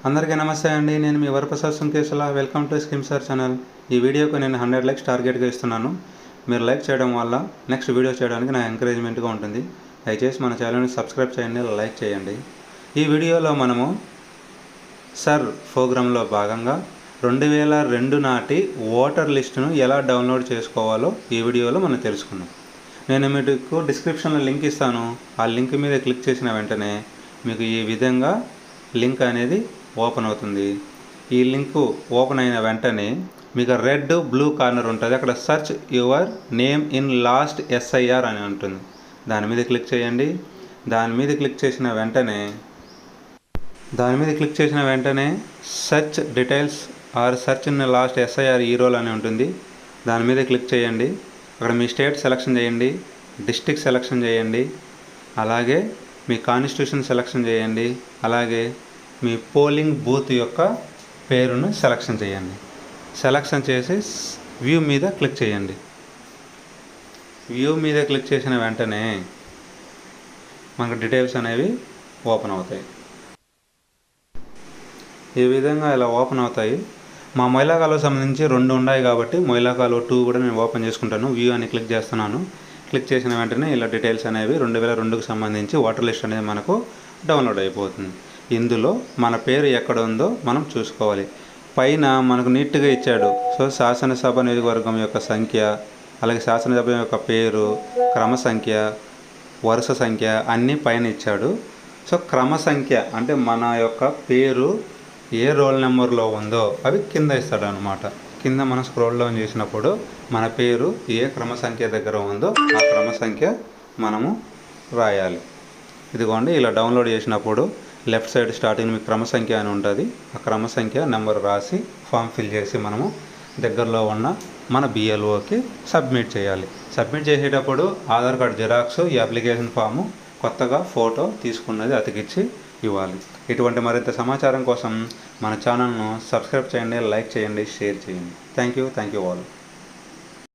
అందరికీ నమస్తే అండి. నేను మీ Varaprasad Sunkeswara. Welcome to skim sir channel. ఈ వీడియోకు నేను 100 లైక్స్ టార్గెట్గా ఇస్తున్నాను. మీరు లైక్ చేయడం వల్ల నెక్స్ట్ వీడియో చేయడానికి నా ఎంకరేజ్మెంట్గా ఉంటుంది. దయచేసి మన ఛానల్ని సబ్స్క్రైబ్ చేయండి, లైక్ చేయండి. ఈ వీడియోలో మనము సర్ ప్రోగ్రాంలో భాగంగా 2002 నాటి ఓటర్ లిస్టును ఎలా డౌన్లోడ్ చేసుకోవాలో ఈ వీడియోలో మనం తెలుసుకుందాం. నేను మీకు డిస్క్రిప్షన్లో లింక్ ఇస్తాను. ఆ లింక్ మీద క్లిక్ చేసిన వెంటనే మీకు ఈ విధంగా లింక్ అనేది ఓపెన్ అవుతుంది. ఈ లింకు ఓపెన్ అయిన వెంటనే మీకు రెడ్ బ్లూ కార్నర్ ఉంటుంది. అక్కడ search your name in last SIR అని ఉంటుంది. దాని మీద క్లిక్ చేయండి. దాని మీద క్లిక్ చేసిన వెంటనే search details or search in last SIR e roll అని ఉంటుంది. దాని మీద క్లిక్ చేయండి. అక్కడ మీ స్టేట్ సెలెక్షన్ చేయండి, డిస్ట్రిక్ట్ సెలెక్షన్ చేయండి, అలాగే మీ కాన్స్టిట్యూషన్ సెలెక్షన్ చేయండి, అలాగే మీ పోలింగ్ బూత్ యొక్క పేరును సెలెక్షన్ చేయండి. సెలెక్షన్ చేసి వ్యూ మీద క్లిక్ చేయండి. వ్యూ మీద క్లిక్ చేసిన వెంటనే మనకు డీటెయిల్స్ అనేవి ఓపెన్ అవుతాయి. ఈ విధంగా ఇలా ఓపెన్ అవుతాయి. మా మహిళా కాలువకు సంబంధించి 2 ఉన్నాయి కాబట్టి మహిళా కాలువ 2 కూడా నేను ఓపెన్ చేసుకుంటాను. వ్యూ అని క్లిక్ చేస్తున్నాను. క్లిక్ చేసిన వెంటనే ఇలా డీటెయిల్స్ అనేవి 2002కు సంబంధించి ఓటర్ లిస్ట్ అనేది మనకు డౌన్లోడ్ అయిపోతుంది. ఇందులో మన పేరు ఎక్కడ ఉందో మనం చూసుకోవాలి. పైన మనకు నీట్గా ఇచ్చాడు. సో శాసనసభ నియోజకవర్గం యొక్క సంఖ్య, అలాగే శాసనసభ యొక్క పేరు, క్రమ సంఖ్య, వరుస సంఖ్య అన్నీ పైన ఇచ్చాడు. సో క్రమ సంఖ్య అంటే మన యొక్క పేరు ఏ రోల్ నెంబర్లో ఉందో అవి కింద ఇస్తాడు అనమాట. కింద మనం స్క్రోల్ డౌన్ చేసినప్పుడు మన పేరు ఏ క్రమ సంఖ్య దగ్గర ఉందో ఆ క్రమ సంఖ్య మనము రాయాలి. ఇదిగోండి ఇలా డౌన్లోడ్ చేసినప్పుడు లెఫ్ట్ సైడ్ స్టార్టింగ్ మీకు క్రమ సంఖ్య అని ఉంటుంది. ఆ క్రమ సంఖ్య నెంబర్ రాసి ఫామ్ ఫిల్ చేసి మనము దగ్గరలో ఉన్న మన BLOకి సబ్మిట్ చేయాలి. సబ్మిట్ చేసేటప్పుడు ఆధార్ కార్డు జిరాక్స్, ఈ అప్లికేషన్ ఫాము, కొత్తగా ఫోటో తీసుకున్నది అతికిచ్చి ఇవ్వాలి. ఇటువంటి మరింత సమాచారం కోసం మన ఛానల్ను సబ్స్క్రైబ్ చేయండి, లైక్ చేయండి, షేర్ చేయండి. Thank you all.